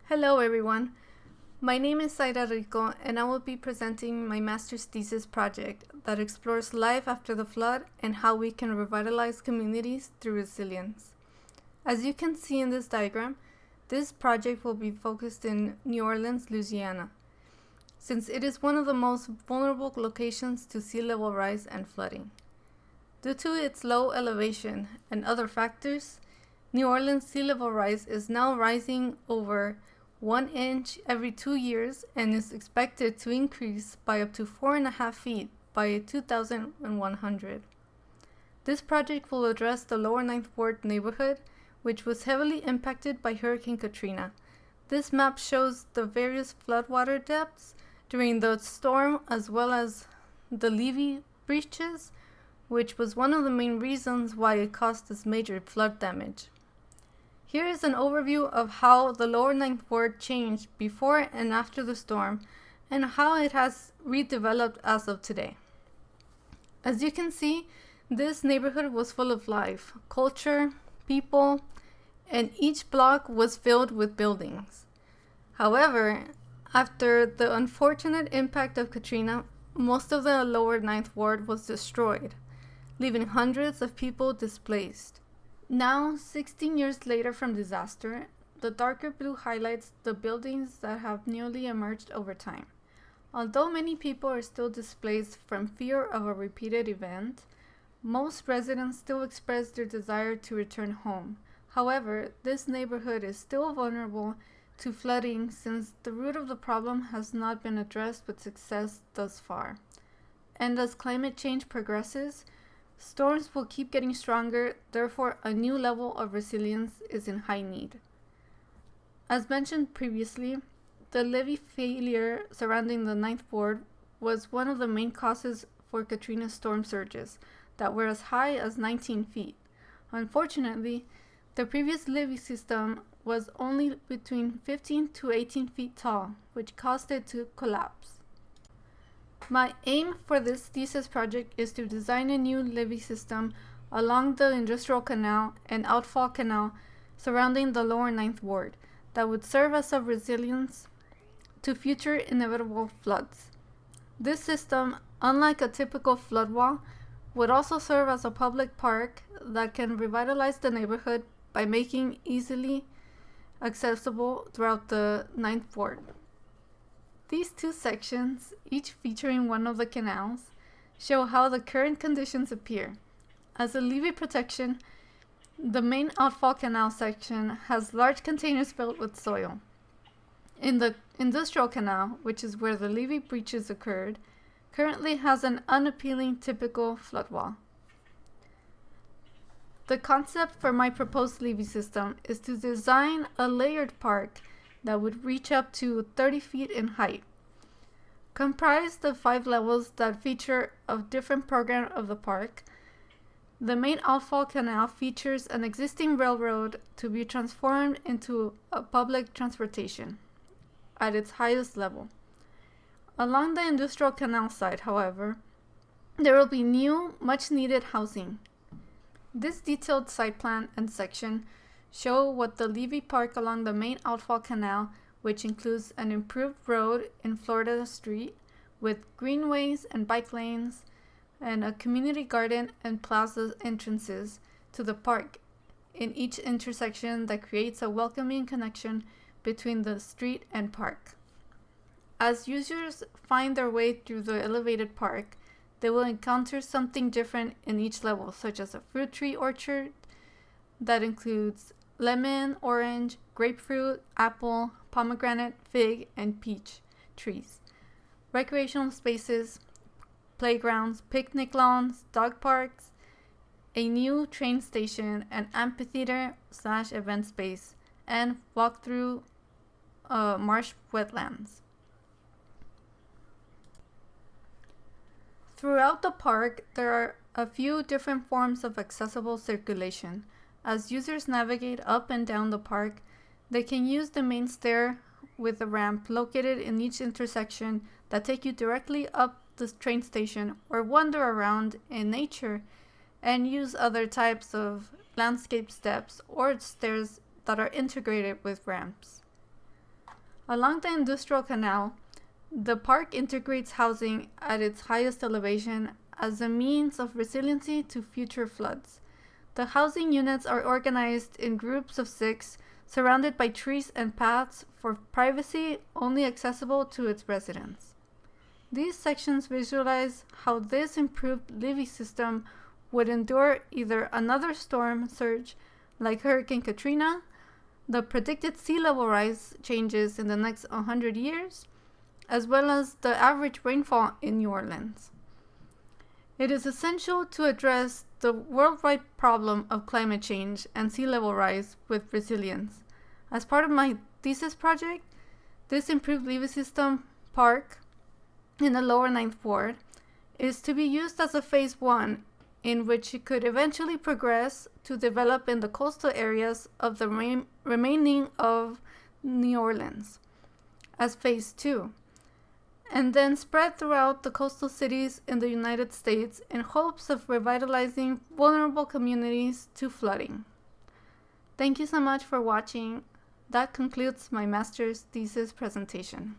Hello everyone, my name is Zayra Rico and I will be presenting my master's thesis project that explores life after the flood and how we can revitalize communities through resilience. As you can see in this diagram, this project will be focused in New Orleans, Louisiana, since it is one of the most vulnerable locations to sea level rise and flooding. Due to its low elevation and other factors, New Orleans sea level rise is now rising over 1 inch every 2 years and is expected to increase by up to 4.5 feet by 2100. This project will address the Lower Ninth Ward neighborhood, which was heavily impacted by Hurricane Katrina. This map shows the various floodwater depths during the storm as well as the levee breaches, which was one of the main reasons why it caused this major flood damage. Here is an overview of how the Lower Ninth Ward changed before and after the storm and how it has redeveloped as of today. As you can see, this neighborhood was full of life, culture, people, and each block was filled with buildings. However, after the unfortunate impact of Katrina, most of the Lower Ninth Ward was destroyed, leaving hundreds of people displaced. Now, 16 years later from disaster, the darker blue highlights the buildings that have newly emerged over time. Although many people are still displaced from fear of a repeated event, most residents still express their desire to return home. However, this neighborhood is still vulnerable to flooding since the root of the problem has not been addressed with success thus far. And as climate change progresses, storms will keep getting stronger, therefore a new level of resilience is in high need. As mentioned previously, the levee failure surrounding the Ninth Ward was one of the main causes for Katrina's storm surges that were as high as 19 feet. Unfortunately, the previous levee system was only between 15 to 18 feet tall, which caused it to collapse. My aim for this thesis project is to design a new levee system along the Industrial Canal and Outfall Canal surrounding the Lower Ninth Ward that would serve as a resilience to future inevitable floods. This system, unlike a typical flood wall, would also serve as a public park that can revitalize the neighborhood by making easily accessible throughout the Ninth Ward. These two sections, each featuring one of the canals, show how the current conditions appear. As a levee protection, the main outfall canal section has large containers filled with soil. In the industrial canal, which is where the levee breaches occurred, currently has an unappealing typical flood wall. The concept for my proposed levee system is to design a layered park that would reach up to 30 feet in height. Comprised of 5 levels that feature a different program of the park, the main outfall canal features an existing railroad to be transformed into a public transportation at its highest level. Along the industrial canal side, however, there will be new, much-needed housing. This detailed site plan and section show what the levee park along the main outfall canal, which includes an improved road in Florida Street with greenways and bike lanes and a community garden and plaza entrances to the park in each intersection that creates a welcoming connection between the street and park. As users find their way through the elevated park, they will encounter something different in each level, such as a fruit tree orchard that includes lemon, orange, grapefruit, apple, pomegranate, fig, and peach trees. Recreational spaces, playgrounds, picnic lawns, dog parks, a new train station, an amphitheater/event space, and walk-through marsh wetlands. Throughout the park, there are a few different forms of accessible circulation. As users navigate up and down the park, they can use the main stair with a ramp located in each intersection that take you directly up the train station or wander around in nature and use other types of landscape steps or stairs that are integrated with ramps. Along the Industrial Canal, the park integrates housing at its highest elevation as a means of resiliency to future floods. The housing units are organized in groups of 6, surrounded by trees and paths for privacy only accessible to its residents. These sections visualize how this improved levee system would endure either another storm surge like Hurricane Katrina, the predicted sea level rise changes in the next 100 years, as well as the average rainfall in New Orleans. It is essential to address the worldwide problem of climate change and sea level rise with resilience. As part of my thesis project, this improved levee system park in the lower 9th Ward is to be used as a phase 1 in which it could eventually progress to develop in the coastal areas of the remaining of New Orleans as phase 2, and then spread throughout the coastal cities in the United States in hopes of revitalizing vulnerable communities to flooding. Thank you so much for watching. That concludes my master's thesis presentation.